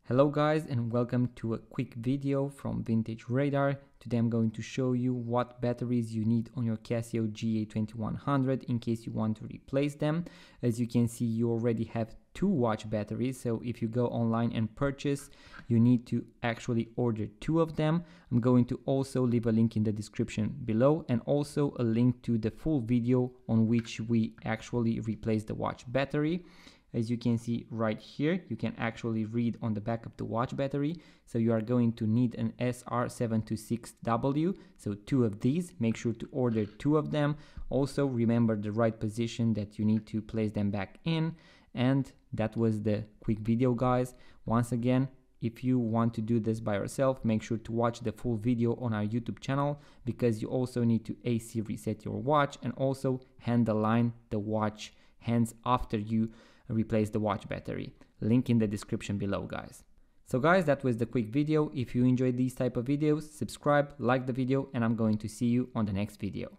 Hello guys, and welcome to a quick video from Vintage Radar. Today I'm going to show you what batteries you need on your Casio GA-2100 in case you want to replace them. As you can see, you already have 2 watch batteries, so if you go online and purchase, you need to actually order 2 of them. I'm going to also leave a link in the description below and also a link to the full video on which we actually replace the watch battery. As you can see right here, you can actually read on the back of the watch battery. So you are going to need an SR726W, so 2 of these. Make sure to order 2 of them. Also remember the right position that you need to place them back in. And that was the quick video, guys. Once again, if you want to do this by yourself, make sure to watch the full video on our YouTube channel, because you also need to AC reset your watch and also hand align the watch hands after you replace the watch battery. Link in the description below, guys. So guys, that was the quick video. If you enjoyed these type of videos, subscribe, like the video, and I'm going to see you on the next video.